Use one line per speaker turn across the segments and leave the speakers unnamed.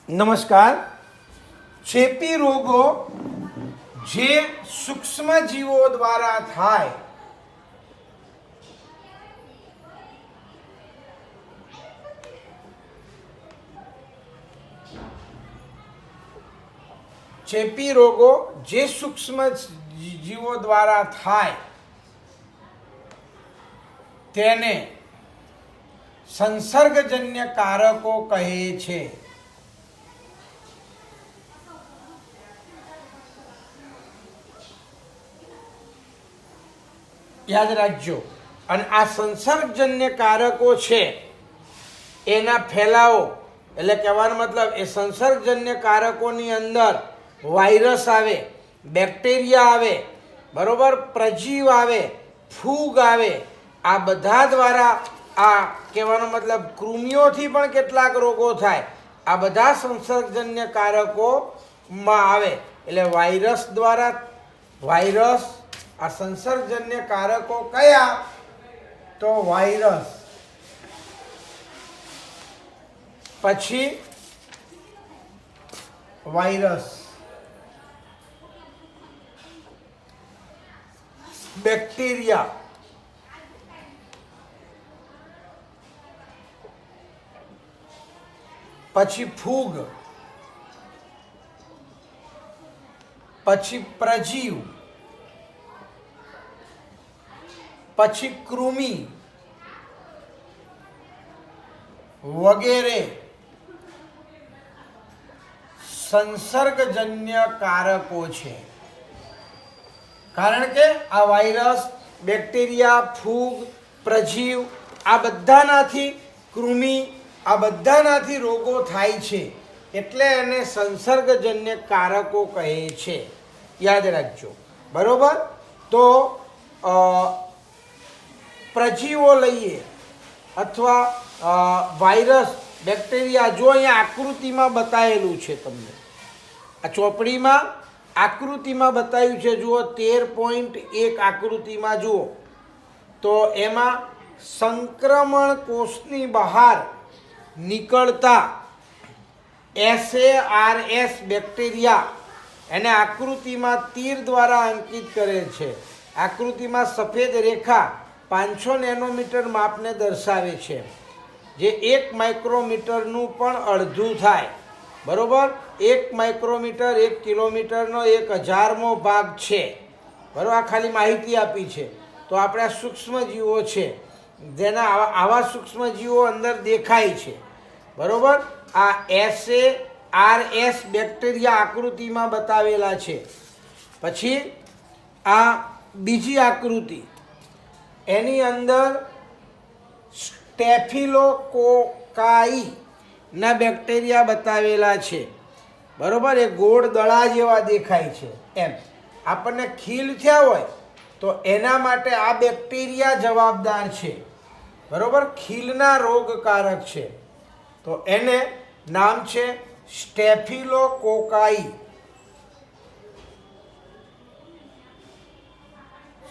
નમસ્કાર. ચેપી રોગો જે સૂક્ષ્મજીવો દ્વારા થાય ચેપી રોગો જે સૂક્ષ્મજીવો દ્વારા થાય તેને સંસર્ગજન્ય કારકો કહે છે. યાદ રાખજો. અને આ સંસર્ગજન્ય કારકો છે એના ફેલાવો એટલે કહેવાનો મતલબ એ સંસર્ગજન્ય કારકોની અંદર વાયરસ આવે, બેક્ટેરિયા આવે, બરોબર, પ્રજીવ આવે, ફૂગ આવે. આ બધા દ્વારા આ કહેવાનો મતલબ કૃમિઓથી પણ કેટલાક રોગો થાય. આ બધા સંસર્ગજન્ય કારકોમાં આવે. એટલે વાયરસ દ્વારા વાયરસ આ સંસર્ગજન્ય કારકો કયા? તો વાયરસ, પછી વાયરસ, બેક્ટેરિયા, પછી ફૂગ, પછી પ્રજીવ, પછી કૃમિ વગેરે સંસર્ગજન્ય કારકો છે. કારણ કે આ વાયરસ, બેક્ટેરિયા, ફૂગ, પ્રજીવ આ બધાનાથી, કૃમિ આ બધાનાથી રોગો થાય છે. એટલે એને સંસર્ગજન્ય કારકો કહે છે. યાદ રાખજો. બરોબર. તો પ્રજીવો લઈએ અથવા વાયરસ, બેક્ટેરિયા. જો અહીંયા આકૃતિમાં બતાવેલું છે, તમને આ ચોપડીમાં આકૃતિમાં બતાવ્યું છે. જુઓ 13.1 આકૃતિમાં જુઓ તો એમાં સંક્રમણ કોષની બહાર નીકળતા SARS બેક્ટેરિયા એને આકૃતિમાં તીર દ્વારા અંકિત કરેલ છે. આકૃતિમાં સફેદ રેખા 500 નેનોમીટર માપને દર્શાવે છે, જે 1 માઇક્રોમીટરનું પણ અડધું થાય. બરોબર. 1 માઇક્રોમીટર 1 કિલોમીટરનો 1000મો ભાગ છે. બરાબર. આ ખાલી માહિતી આપી છે. તો આપણે આ સૂક્ષ્મજીવો છે જેના આવા સૂક્ષ્મજીવો અંદર દેખાય છે. બરોબર. આ SARS બેક્ટેરિયા આકૃતિમાં બતાવેલા છે. પછી આ બીજી આકૃતિ, એની અંદર સ્ટેફિલોકોકાઈ ના બેક્ટેરિયા બતાવેલા છે. બરોબર. એ ગોળ દડા જેવા દેખાય છે. એમ આપણને ખીલ થયા હોય તો એના માટે આ બેક્ટેરિયા જવાબદાર છે. બરોબર. ખીલના રોગકારક છે. તો એને નામ છે સ્ટેફિલોકોકાઈ.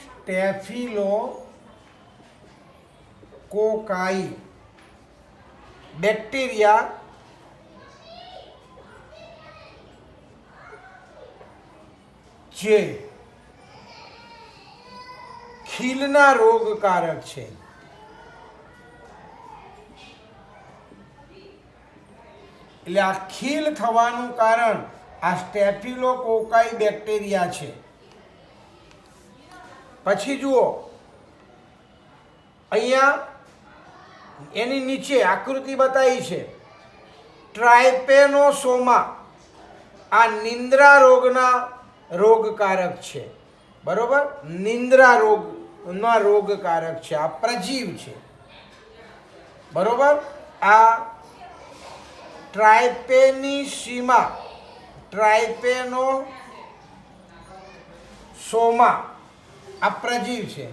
સ્ટેફિલોકોકાઈ બેક્ટેરિયા જે ખીલના રોગકારક છે. એટલે આ ખીલ થવાનું કારણ આ સ્ટેફિલોકોકાઈ બેક્ટેરિયા છે. પછી જુઓ અહીંયા એની નીચે આકૃતિ બતાવી છે ટ્રાયપેનોસોમા. આ નિંદ્રા રોગના રોગકારક છે. બરોબર. નિંદ્રા રોગના રોગકારક છે. આ પ્રજીવ છે. બરોબર. આ ટ્રાયપેનોસોમા આ પ્રજીવ છે.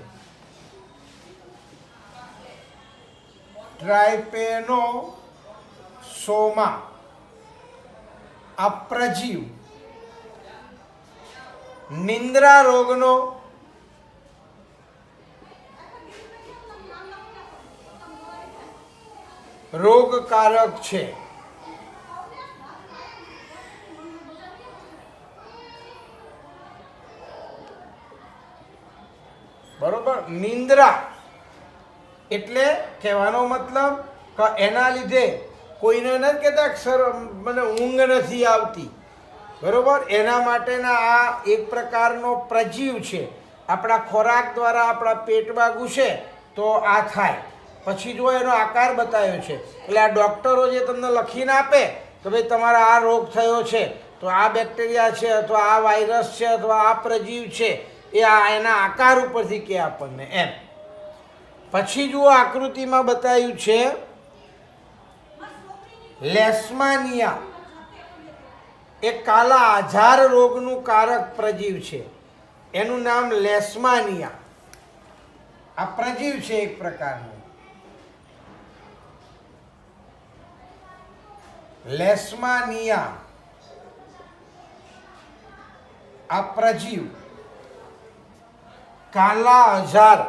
ટ્રાયપેનોસોમા આ પ્રજીવ નિંદ્રા રોગનો રોગકારક છે. બરોબર. નિંદ્રા એટલે કહેવાનો મતલબ કે એના લીધે કોઈને નથી કહેતા સર મને ઊંઘ નથી આવતી. બરોબર. એના માટેના આ એક પ્રકારનો પ્રજીવ છે. આપણા ખોરાક દ્વારા આપણા પેટમાં ઘૂસે તો આ થાય. પછી જો એનો આકાર બતાવ્યો છે એટલે આ ડૉક્ટરો જે તમને લખીને આપે તો ભાઈ તમારા આ રોગ થયો છે તો આ બેક્ટેરિયા છે અથવા આ વાયરસ છે અથવા આ પ્રજીવ છે એ એના આકાર ઉપરથી કે આપણને એમ. પછી જુઓ આકૃતિમાં બતાવ્યું છે લેશમાનિયા એ કાલા આજાર રોગનું કારક પ્રજીવ છે. એનું નામ લેશમાનિયા. આ પ્રજીવ છે એક પ્રકારનું. લેશમાનિયા આ પ્રજીવ કાલા આજાર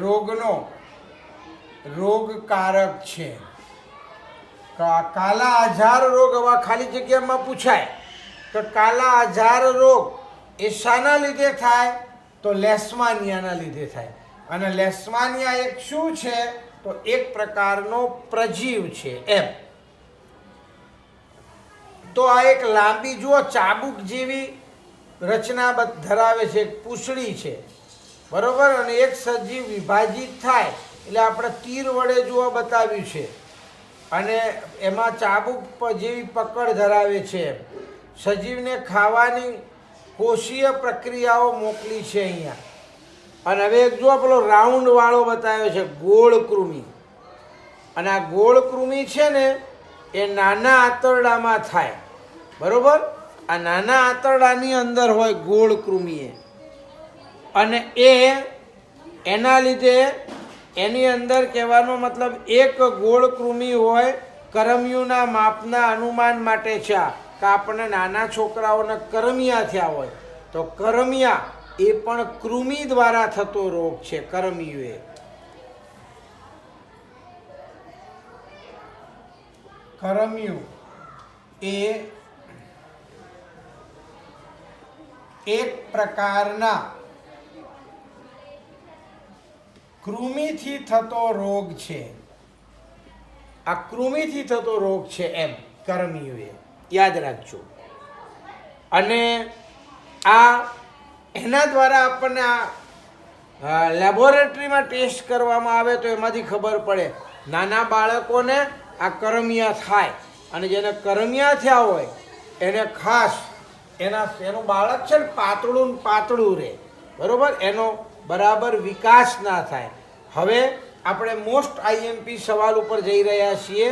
રોગનો રોગકારક છે. કાલા આજાર રોગ હવે ખાલી જગ્યામાં પૂછાય તો કાલા આજાર રોગ એ શાના લીધે થાય તો લેશમાનિયાના લીધે થાય. અને લેશમાનિયા એક શું છે તો એક પ્રકારનો પ્રજીવ છે એમ. તો આ એક લાંબી જુઓ ચાબુક જેવી રચના ધરાવે છે. એક પૂંછડી છે બરોબર. અને એક સજીવ વિભાજિત થાય એટલે આપણે તીર વડે જુઓ બતાવ્યું છે. અને એમાં ચાબુક જેવી પકડ ધરાવે છે. સજીવને ખાવાની કોષીય પ્રક્રિયાઓ મોકલી છે અહીંયા. અને હવે એક જુઓ પેલો રાઉન્ડ વાળો બતાવ્યો છે ગોળ કૃમિ. અને આ ગોળ કૃમિ છે ને એ નાના આંતરડામાં થાય બરોબર. આ નાના આંતરડાની અંદર હોય ગોળ કૃમિ અને એના લીધે એની અંદર કહેવાનો મતલબ એક ગોળ કૃમિ હોય કરમિયુના માપના અનુમાન માટે છે. કે આપણને નાના છોકરાઓને કરમિયા થયા હોય તો કરમિયા એ પણ કૃમિ દ્વારા થતો રોગ છે. કરમિયું એ એક પ્રકારના કૃમિથી થતો રોગ છે. આ કૃમિથી થતો રોગ છે એમ કરમિયું યાદ રાખજો. અને આ એના દ્વારા આપણને આ લેબોરેટરીમાં ટેસ્ટ કરવામાં આવે તો એમાંથી ખબર પડે. નાના બાળકોને આ કરમિયા થાય અને જેને કરમિયા થયા હોય એને ખાસ એનું બાળક છે ને પાતળું રહે બરોબર. એનો બરાબર વિકાસ ના થાય. હવે આપણે મોસ્ટ આઈએમપી સવાલ ઉપર જઈ રહ્યા છીએ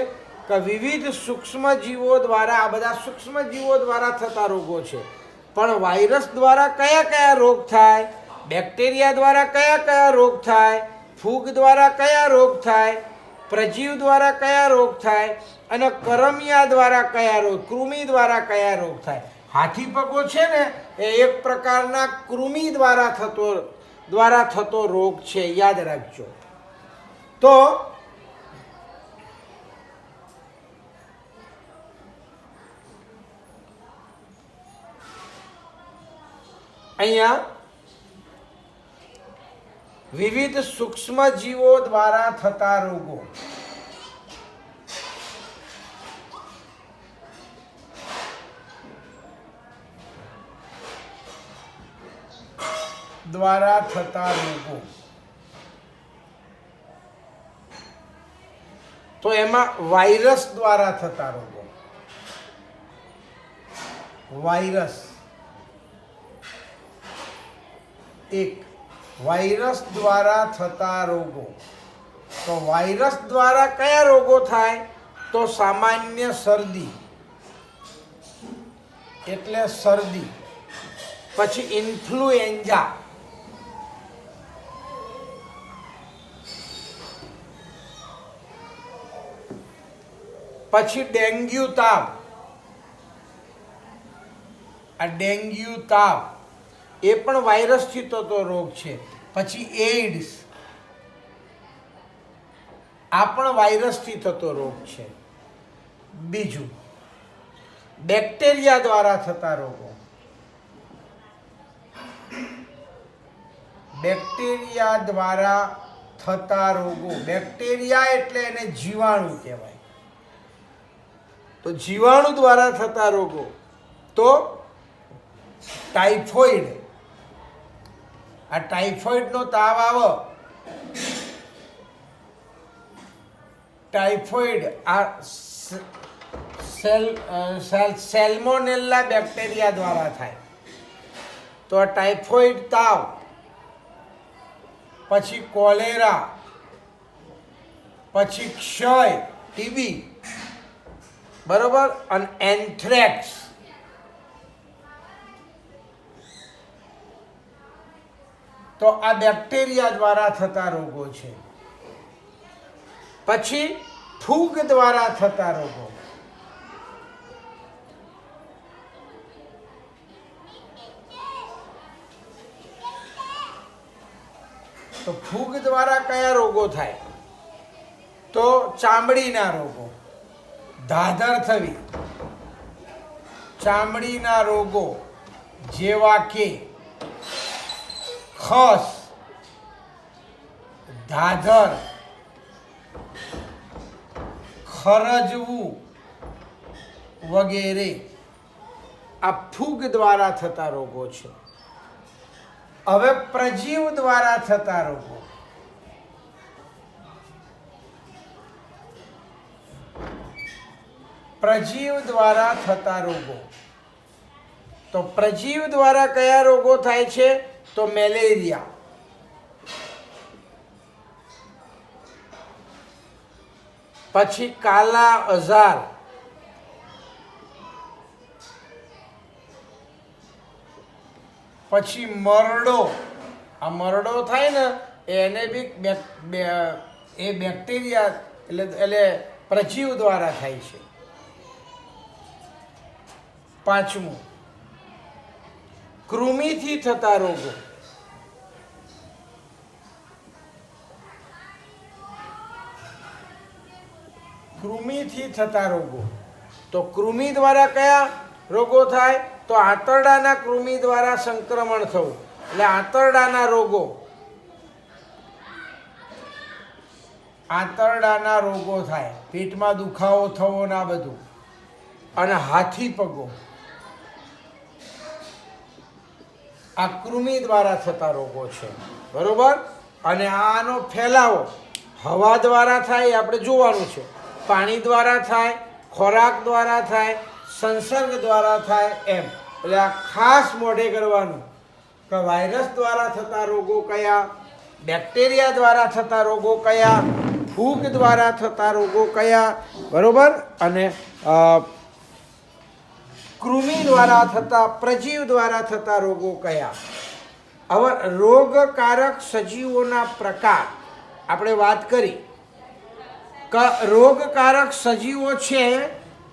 કે વિવિધ સૂક્ષ્મજીવો દ્વારા આ બધા સૂક્ષ્મજીવો દ્વારા થતા રોગો છે. પણ વાયરસ દ્વારા કયા કયા રોગ થાય, બેક્ટેરિયા દ્વારા કયા કયા રોગ થાય, ફૂગ દ્વારા કયા રોગ થાય, પ્રજીવ દ્વારા કયા રોગ થાય અને કરમિયા દ્વારા કયા રોગ, કૃમિ દ્વારા કયા રોગ થાય. હાથી પગો છે ને એ એક પ્રકારના કૃમિ દ્વારા થતો રોગ છે. યાદ રાખજો. તો અહીંયા વિવિધ સૂક્ષ્મજીવો દ્વારા થતા રોગો. તો એમાં વાયરસ દ્વારા થતા રોગો. વાયરસ દ્વારા થતા રોગો. તો વાયરસ દ્વારા કયા રોગો થાય તો સામાન્ય શરદી એટલે શરદી. પછી ઇન્ફ્લુએન્ઝા, પછી ડેન્ગ્યુ તાવ. આ ડેન્ગ્યુ તાવ એ પણ વાયરસથી થતો રોગ છે. પછી એઇડ્સ, આ પણ વાયરસથી થતો રોગ છે. બીજું બેક્ટેરિયા દ્વારા થતા રોગો. બેક્ટેરિયા દ્વારા થતા રોગો, બેક્ટેરિયા એટલે એને જીવાણુ કહેવાય. તો જીવાણુ દ્વારા થતા રોગો તો ટાઇફોઇડ. આ ટાઇફોઇડનો તાવ આવે, ટાઇફોઇડ આ સેલ્મોનેલા બેક્ટેરિયા દ્વારા થાય. તો આ ટાઇફોઇડ તાવ, પછી કોલેરા, પછી ક્ષય ટીબી, બરોબર, અને એન્થ્રેક્સ. તો આ બેક્ટેરિયા દ્વારા થતા રોગો છે. પછી ફૂગ દ્વારા થતા રોગો. તો ફૂગ દ્વારા કયા રોગો થાય? તો ચામડીના રોગો, ધાધર થવી, ચામડીના રોગો જેવા કે ખસ, ધાધર, ખરજવું વગેરે આ ફૂગ દ્વારા થતા રોગો છે. હવે પ્રજીવ દ્વારા થતા રોગો. પ્રજીવ દ્વારા થતા રોગો. તો પ્રજીવ દ્વારા કયા રોગો થાય છે? તો મેલેરિયા, પછી કાલા અઝાર, પછી મરડો. આ મરડો થાય ને એને બી એ બેક્ટેરિયા એટલે પ્રજીવ દ્વારા થાય છે. પાંચમું કૃમિથી થતા રોગો. કૃમિથી થતા રોગો. તો કૃમિ દ્વારા કયા રોગો થાય? તો આંતરડાના કૃમિ દ્વારા સંક્રમણ થવું એટલે આંતરડાના રોગો. આંતરડાના રોગો થાય, પેટમાં દુખાવો થવો ને આ બધું. અને હાથી પગો, આ કૃમિ દ્વારા થતા રોગો છે, બરોબર. અને આનો ફેલાવો હવા દ્વારા થાય, આપણે જોવાનું છે. પાણી દ્વારા થાય, ખોરાક દ્વારા થાય, સંસર્ગ દ્વારા થાય, એમ. એટલે આ ખાસ મોઢે કરવાનું કે વાયરસ દ્વારા થતા રોગો કયા, બેક્ટેરિયા દ્વારા થતા રોગો કયા, ફૂગ દ્વારા થતા રોગો કયા, બરોબર. અને કૃમિ દ્વારા થતા, પ્રજીવ દ્વારા થતા રોગો કયા. હવે રોગકારક સજીવોના પ્રકાર આપણે વાત કરી કે રોગકારક સજીવો છે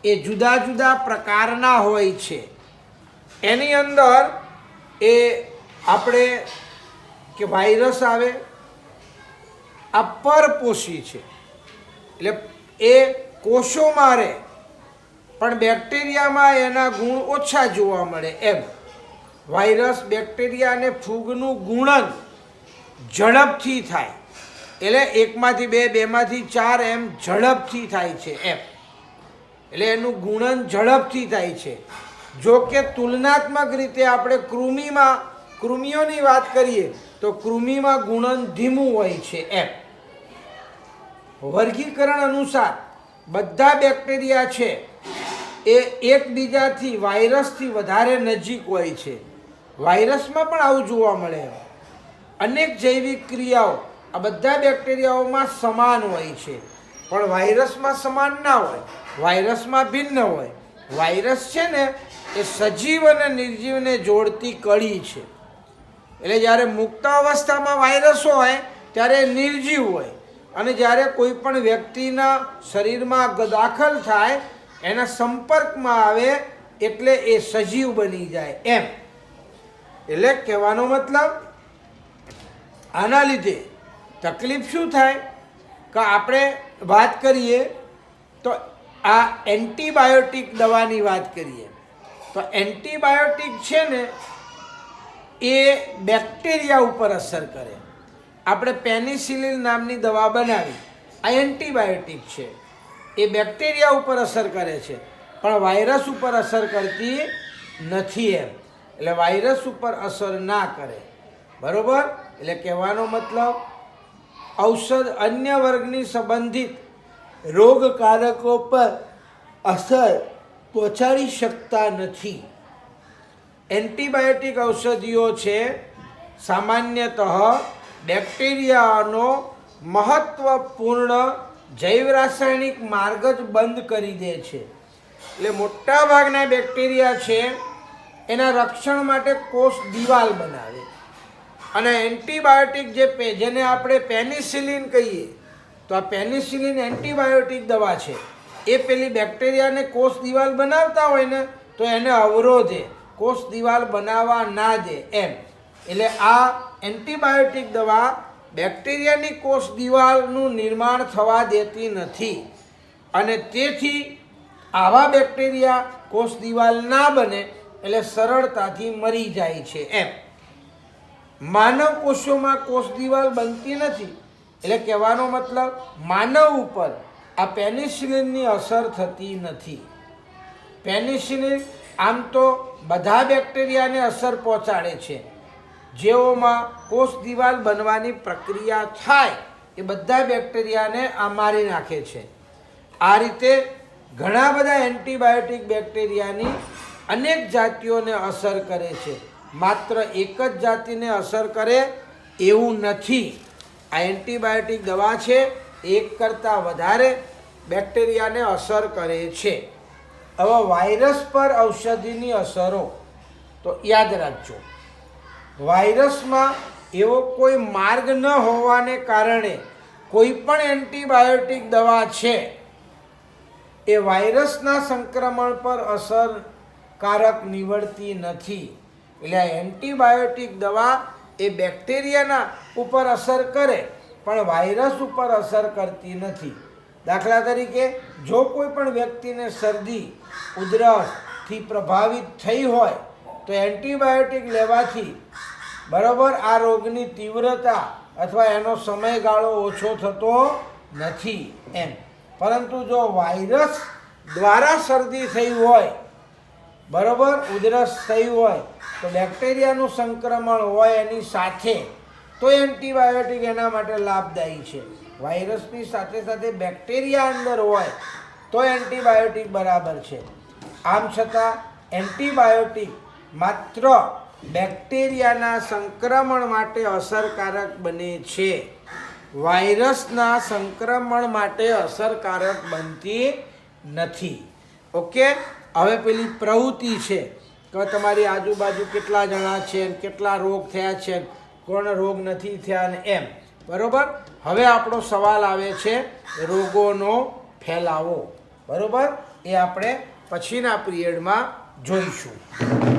એ જુદા જુદા પ્રકારના હોય છે. એની અંદર એ આપણે કે વાયરસ આવે, આ પરપોષી છે એટલે એ કોષો મારે, પણ બેક્ટેરિયામાં એના ગુણ ઓછા જોવા મળે. એમ વાયરસ, બેક્ટેરિયા અને ફૂગનું ગુણન ઝડપથી થાય, એટલે એકમાંથી બે, બેમાંથી ચાર, એમ ઝડપથી થાય છે. એમ એટલે એનું ગુણન ઝડપથી થાય છે. જો કે તુલનાત્મક રીતે આપણે કૃમિઓની વાત કરીએ તો કૃમિમાં ગુણન ધીમું હોય છે. એમ વર્ગીકરણ અનુસાર બધા બેક્ટેરિયા છે એ એકબીજાથી વાયરસથી વધારે નજીક હોય છે. વાયરસમાં પણ આવું જોવા મળે. અનેક જૈવિક ક્રિયાઓ આ બધા બેક્ટેરિયાઓમાં સમાન હોય છે, પણ વાયરસમાં સમાન ના હોય, વાયરસમાં ભિન્ન હોય. વાયરસ છે ને એ સજીવ અને નિર્જીવને જોડતી કડી છે. એટલે જ્યારે મુક્ત અવસ્થામાં વાયરસ હોય ત્યારે નિર્જીવ હોય, અને જ્યારે કોઈ પણ વ્યક્તિના શરીરમાં દાખલ થાય, એના સંપર્કમાં આવે એટલે એ સજીવ બની જાય એમ. એટલે કહેવાનો મતલબ આના લીધે તકલીફ શું થાય કે આપણે વાત કરીએ તો આ એન્ટીબાયોટિક દવાની વાત કરીએ તો એન્ટીબાયોટિક છે ને એ બેક્ટેરિયા ઉપર અસર કરે. આપણે પેનિસિલિન નામની દવા બનાવી, આ એન્ટીબાયોટિક છે, એ બેક્ટેરિયા ઉપર અસર કરે છે, પણ વાયરસ ઉપર અસર કરતી નથી એમ. એટલે વાયરસ ઉપર અસર ના કરે, બરાબર. એટલે કહેવાનો મતલબ ઔષધ અન્ય વર્ગની સંબંધિત રોગકારકો પર અસર પહોંચાડી શકતા નથી. એન્ટીબાયોટિક ઔષધિઓ છે સામાન્યતઃ બેક્ટેરિયાનો મહત્વપૂર્ણ જૈવ રાસાયણિક માર્ગ જ બંધ કરી દે છે. એટલે મોટાભાગના બેક્ટેરિયા છે એના રક્ષણ માટે કોષ દિવાલ બનાવે, અને એન્ટીબાયોટિક જેને આપણે પેનિસિલિન કહીએ તો આ પેનિસિલિન એન્ટીબાયોટિક દવા છે, એ પેલી બેક્ટેરિયાને કોષ દિવાલ બનાવતા હોય ને તો એને અવરોધે, કોષ દિવાલ બનાવવા ના દે એમ. એટલે આ એન્ટીબાયોટિક દવા બેક્ટેરિયાની કોષ દિવાલનું નિર્માણ થવા દેતી નથી, અને તેથી આવા બેક્ટેરિયા કોષ દિવાલ ના બને એટલે સરળતાથી મરી જાય છે એમ. માનવ કોષોમાં કોષ દિવાલ બનતી નથી, એટલે કહેવાનો મતલબ માનવ ઉપર આ પેનિસિલિનની અસર થતી નથી. પેનિસિલિન આમ તો બધા બેક્ટેરિયાને અસર પહોંચાડે છે, જેઓમાં કોષ દિવાલ બનવાની પ્રક્રિયા થાય એ બધા બેક્ટેરિયાને આ મારી નાખે છે. આ રીતે ઘણા બધા એન્ટીબાયોટિક બેક્ટેરિયાની અનેક જાતિઓને અસર કરે છે, માત્ર એક જ જાતિને અસર કરે એવું નથી. આ એન્ટીબાયોટિક દવા છે એક કરતાં વધારે બેક્ટેરિયાને અસર કરે છે. હવે વાયરસ પર ઔષધિની અસરો તો યાદ રાખજો, વાયરસમાં એવો કોઈ માર્ગ ન હોવાને કારણે કોઈ પણ એન્ટીબાયોટિક દવા છે એ વાયરસના સંક્રમણ પર અસરકારક નીવડતી નથી. એટલે આ એન્ટીબાયોટિક દવા એ બેક્ટેરિયાના ઉપર અસર કરે પણ વાયરસ ઉપર અસર કરતી નથી. દાખલા તરીકે જો કોઈ પણ વ્યક્તિને શરદી ઉધરસથી પ્રભાવિત થઈ હોય તો એન્ટીબાયોટિક લેવાથી બરાબર આ રોગની તીવ્રતા અથવા એનો સમયગાળો ઓછો થતો નથી એમ. પરંતુ જો વાયરસ દ્વારા શરદી થઈ હોય, બરાબર ઉધરસ થઈ હોય, તો બેક્ટેરિયાનું સંક્રમણ હોય એની સાથે, તો એન્ટીબાયોટિક એના માટે લાભદાયી છે. વાયરસની સાથે સાથે બેક્ટેરિયા અંદર હોય તો એન્ટીબાયોટિક બરાબર છે. આમ છતાં એન્ટીબાયોટિક માત્ર બેક્ટેરિયાના સંક્રમણ માટે અસરકારક બને છે, વાયરસના સંક્રમણ માટે અસરકારક બનતી નથી. ઓકે. હવે પેલી પ્રવૃત્તિ છે કે તમારી આજુબાજુ કેટલા જણા છે, કેટલા રોગ થયા છે, કોણ રોગ નથી થયા ને એમ, બરાબર. હવે આપણો સવાલ આવે છે રોગોનો ફેલાવો, બરાબર. એ આપણે પછીના પિરિયડમાં જોઈશું.